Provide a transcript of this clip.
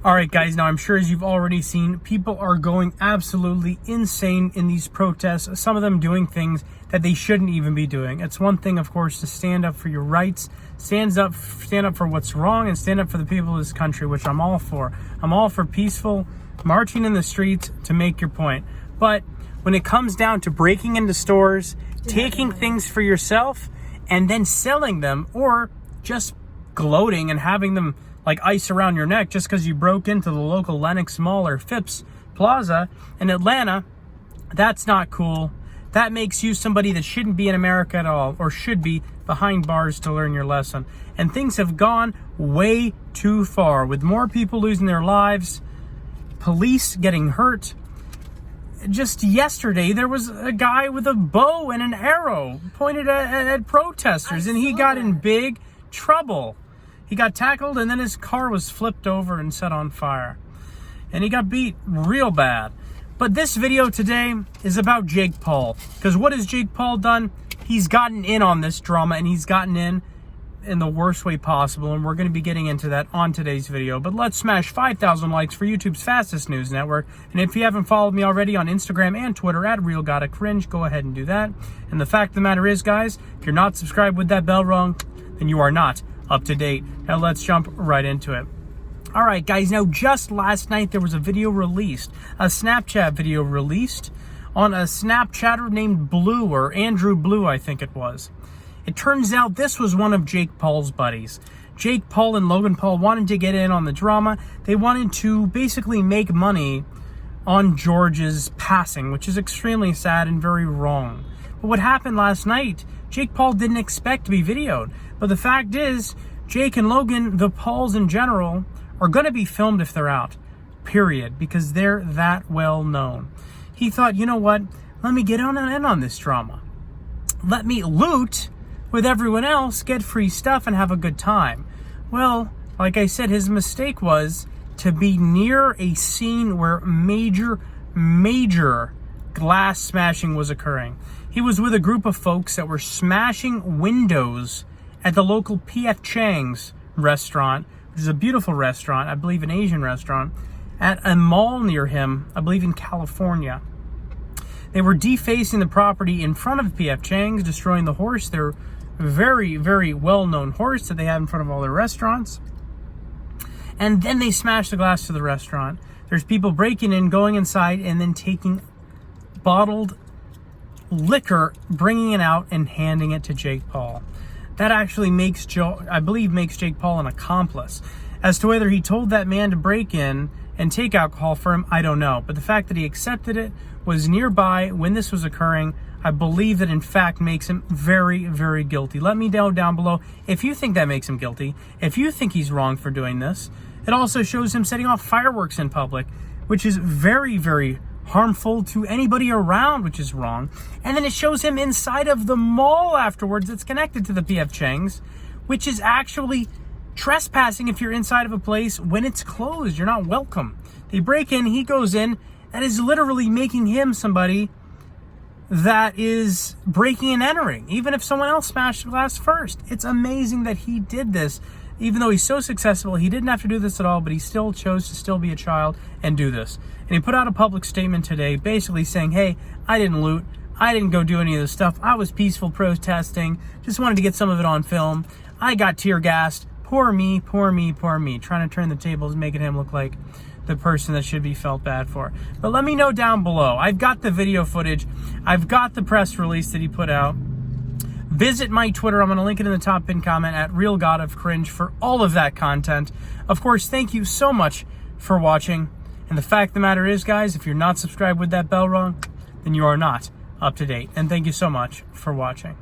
All right, guys, now I'm sure as you've already seen, people are going absolutely insane in these protests, some of them doing things that they shouldn't even be doing. It's one thing, of course, to stand up for your rights, stand up for what's wrong, and stand up for the people of this country, which I'm all for. I'm all for peaceful marching in the streets to make your point. But when it comes down to breaking into stores, taking things for yourself, and then selling them, or just gloating and having them like ice around your neck just because you broke into the local Lenox Mall or Phipps Plaza in Atlanta, that's not cool. That makes you somebody that shouldn't be in America at all, or should be behind bars to learn your lesson. And things have gone way too far, with more people losing their lives, police getting hurt. Just yesterday, there was a guy with a bow and an arrow pointed at protesters, and he got in big trouble. He got tackled, and then his car was flipped over and set on fire. And he got beat real bad. But this video today is about Jake Paul. Because what has Jake Paul done? He's gotten in on this drama, and he's gotten in the worst way possible. And we're going to be getting into that on today's video. But let's smash 5,000 likes for YouTube's fastest news network. And if you haven't followed me already on Instagram and Twitter at RealGottaCringe, go ahead and do that. And the fact of the matter is, guys, if you're not subscribed with that bell rung, then you are not up to date. Now let's jump right into it. All right, guys, now just last night there was a video released, a Snapchat video released on a Snapchatter named Blue, or Andrew Blue, I think it was. It turns out this was one of Jake Paul's buddies. Jake Paul and Logan Paul wanted to get in on the drama. They wanted to basically make money on George's passing, which is extremely sad and very wrong. But what happened last night, Jake Paul didn't expect to be videoed. But the fact is, Jake and Logan, the Pauls in general, are going to be filmed if they're out, period, because they're that well known. He thought, you know what, let me get in on this drama. Let me loot with everyone else, get free stuff, and have a good time. Well, like I said, his mistake was to be near a scene where major glass smashing was occurring. He was with a group of folks that were smashing windows at the local P.F. Chang's restaurant, which is a beautiful restaurant, I believe an Asian restaurant, at a mall near him, I believe in California. They were defacing the property in front of P.F. Chang's, destroying the horse, their very, very well-known horse that they have in front of all their restaurants. And then they smashed the glass to the restaurant. There's people breaking in, going inside, and then taking bottled liquor, bringing it out and handing it to Jake Paul. That actually makes Jake Paul an accomplice. As to whether he told that man to break in and take alcohol for him, I don't know. But the fact that he accepted it, was nearby when this was occurring, I believe that in fact makes him very, very guilty. Let me know down below if you think that makes him guilty, if you think he's wrong for doing this. It also shows him setting off fireworks in public, which is very, very harmful to anybody around, which is wrong. And then it shows him inside of the mall afterwards that's connected to the P.F. Chang's, which is actually trespassing if you're inside of a place when it's closed. You're not welcome. They break in, he goes in. That is literally making him somebody that is breaking and entering, even if someone else smashed the glass first. It's amazing that he did this. Even though he's so successful, he didn't have to do this at all, but he still chose to still be a child and do this. And he put out a public statement today basically saying, hey, I didn't loot. I didn't go do any of this stuff. I was peaceful protesting. Just wanted to get some of it on film. I got tear gassed. Poor me, poor me, poor me. Trying to turn the tables, making him look like the person that should be felt bad for. But let me know down below. I've got the video footage. I've got the press release that he put out. Visit my Twitter. I'm going to link it in the top pinned comment at RealGottaCringe for all of that content. Of course, thank you so much for watching. And the fact of the matter is, guys, if you're not subscribed with that bell rung, then you are not up to date. And thank you so much for watching.